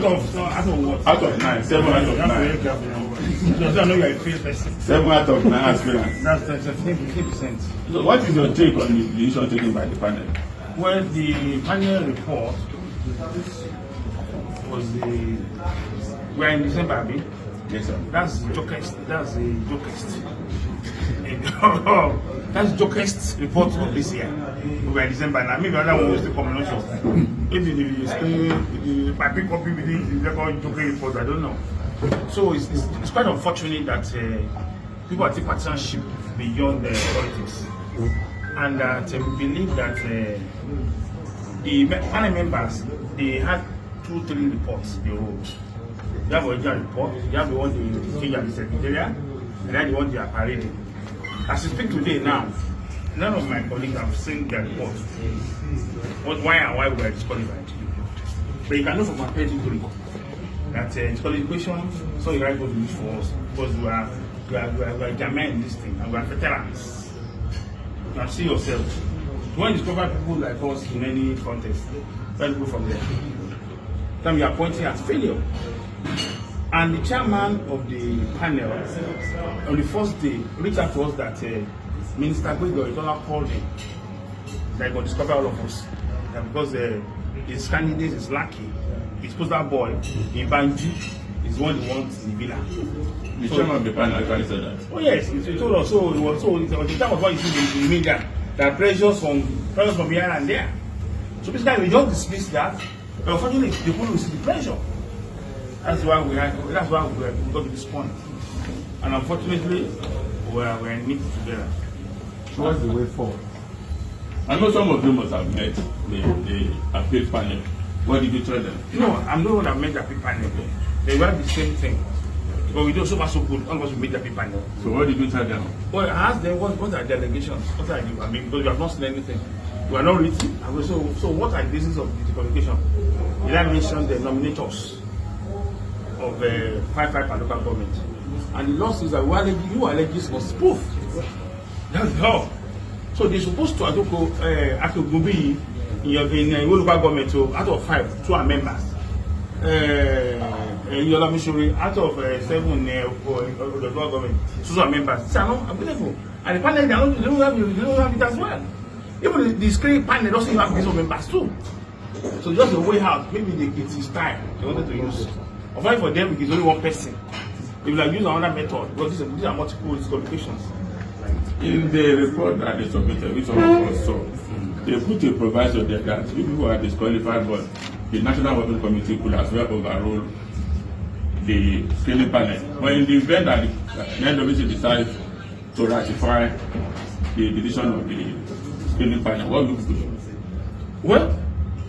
Out of 9, 7 out of 9. I know you're a fair person. 7 out of 9 aspirants. That's 15%. So what is your take on the decision taken by the panel? Well, the panel report was we're in December, Abi. Yes, sir. That's the jokest. That's the report of this year. We're in December now. Maybe another one was the combination. Maybe the paper copy with the record joking report. I don't know. So it's quite unfortunate that people are taking partisanship beyond politics, and that we believe that the panel members, they had 2-3 reports they wrote. They have original report, they have the one they change at the secretariat, and then the one they are parading. As we speak today now, none of my colleagues have seen their report. Why we were disqualified. But you can know from our page report that disqualification, so the right was used for us because we are German in this thing and we are veterans. You can see yourself. When you discover people like us in any contest, where you go from there? Then we are pointing at failure. And the chairman of the panel, on the first day, reached out to us that Minister Egbe called him that he will discover all of us. That because his candidate is lucky, his poster boy, in Banji, is one he wants in the villa. The chairman of the panel actually said that. Oh yes, he told us so. It was the time of what you see in the media, that pressures from here and there. So basically we just dismiss that. But unfortunately, the people will see the pressure. That's why we got to this point. And unfortunately, we're in it together. What's the way forward? I know some of you must have met the appeal panel. What did you tell them? No, I'm not one that met the appeal panel. They were the same thing. But we do so far so good. All of us meet the appeal panel. So what did you tell them? Well, I asked them what are their allegations? What are you? I mean, because you have not seen anything. You are not written. So what are the basis of the communication? Did I mention the nominators of 5 local government? And the law says that you allege this was proof. That's the law. So they're supposed to Akogumbi in local government. So out of 5, 2 are members. Iyiola Omisore out of 7 the local government, 2 are members. These are not available. And the panel they don't have it as well. Even the screen panel doesn't even have these members too. So just a way out. Maybe it's his time they wanted to use. Or for them, it's only one person. They will use another method because these are multiple disqualifications. In the report that they submitted, which some of us saw, they put a proviso there that if people are disqualified, but the National Working Committee could as well overrule the screening panel. But in the event that the NWC decides to ratify the decision of the screening panel, what will you do? Well,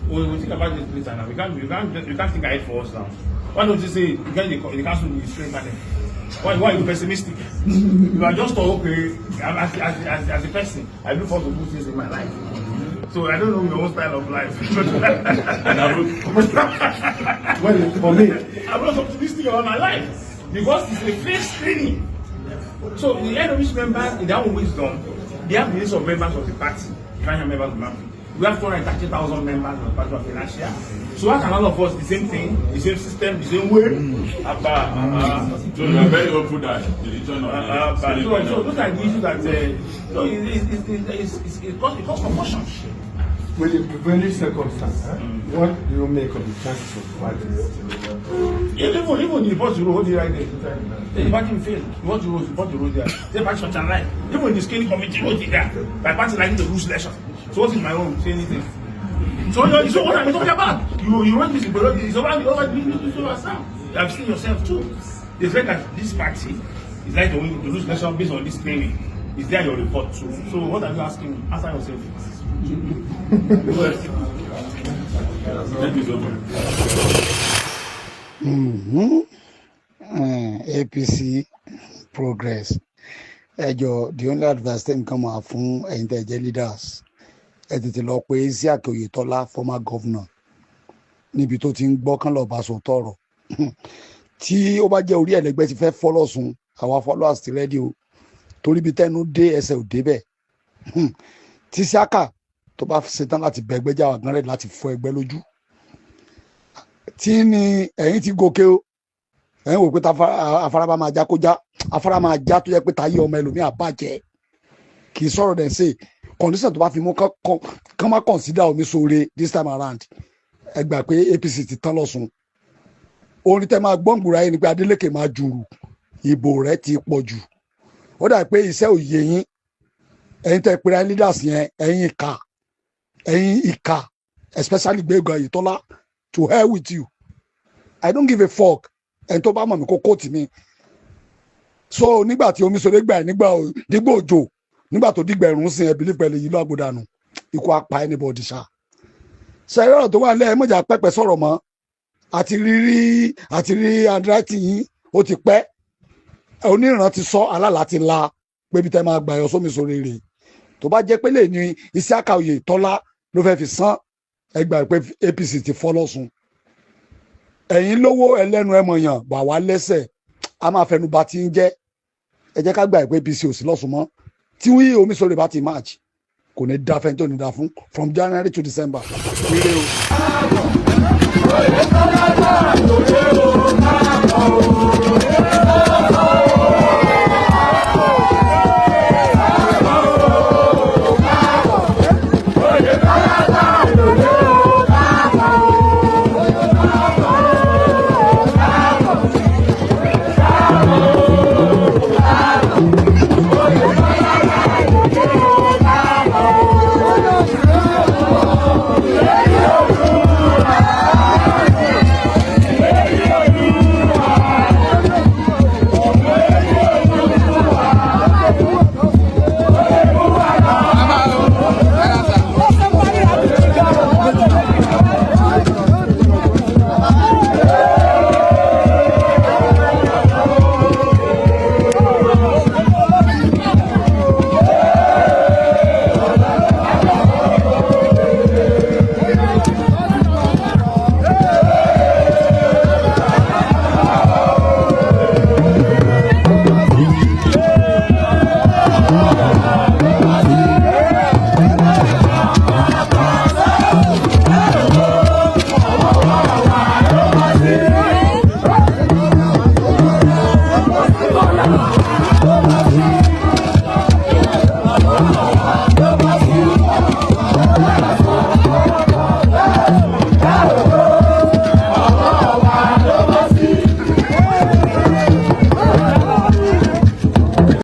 we think about this later now. We can't think ahead for us now. Why don't you say you get the council the screening panel? Why are you pessimistic? You are just okay. As a person, I look forward to good things in my life. So I don't know your own style of life. Well, for me, I'm not optimistic about my life because it's a fair screening. So the NWC members, in their own wisdom, they have the list of members of the party, financial members of the party. We have 430,000 members of the party of financial. So how can all of us the same thing, the same system, the same way? So you are very hopeful that the return of so those are the issues that it costs promotion. with the prevailing circumstance, what do you make of the chances of violence? Even the report you wrote right there, the party failed. What you wrote there, the party shut down line. Even the screening committee wrote it there. My party likely to lose election. So what's in my own say anything? So what I'm talking about? You wrote this, but it's over yourself. You have seen yourself too. They said that this party is like to lose election based on this screening. Is there your report too? So what are you asking? Answer yourself. Thank you so much. APC progress. The only advice them come out from the leaders. Tètè lọ pé Isiaq Oyetola former governor níbi tó ti ń gbọ́ kán lọ bá sọ tọrọ tí ó bá jẹ́ orí ẹlẹgbẹ́ ti fẹ́ fọlọsùn àwa followers ti ready o torí bí tẹnu dé ẹsẹ̀ ò débẹ̀ tí Isiaq tó bá ṣetán láti bẹ ẹgbẹ́ jà wà gan rẹ̀ láti fọ́ ẹgbẹ́ lójú tí ni ẹ̀yin ti gòkè o ẹ̀yin wò pé afárá bá máa já kó já afárá máa já tó yẹ pé táyé ọmọ ẹlòmíà bàjẹ́ kì í sọ̀rọ̀ dẹ̀ ṣe condition tó bá fi mú kán má consider Omisore this time around ẹ gbà pé APC ti tán lọ́sùn orin tẹ máa gbọ́ngbùrà yìí ni pé Adeleke máa jùrù ìbò rẹ̀ ti pọ̀ jù ó dà pé iṣẹ́ òye yín ẹ̀yin tẹ pera leaders yẹn ẹ̀yin ìka especially Gbénga Oyètọ́lá to hell with you I don't give a fuck ẹni tó bá mọ̀ mí kó kóòtù mi so nígbà tí Omisore gbà nígbà òjò nígbà tó dìgbà ẹ̀rùn sin ẹ̀bí pẹ̀lú yìí ló àgbòdànù ikú apá anybody ṣá ṣe ẹ̀rọ tó wà lẹ́yìn mọ̀jà pẹ́pẹ́ sọ̀rọ̀ mọ́ àti rí handwriting yín ó ti pẹ́ oníran ti sọ alálà ti la pé bí tẹ́ máa gbà yọ sómisore rè tó bá jẹ́ pé lè ní Isiaka Oyètọ́lá ló fẹ́ fi san ẹgbà pé APC ti fọ́ lọ́sùn ẹ̀yin lówó ẹlẹ́nu ẹmọ̀yàn bà wá lẹ́sẹ̀ a máa fẹnu ba ti ń jẹ́ ẹ jẹ́ ká gbà pé APC ò sí lọ́sùn mọ́ tí wí Omisore bá ti march kò ní dá fẹ́ tó ní dá fún from January to December.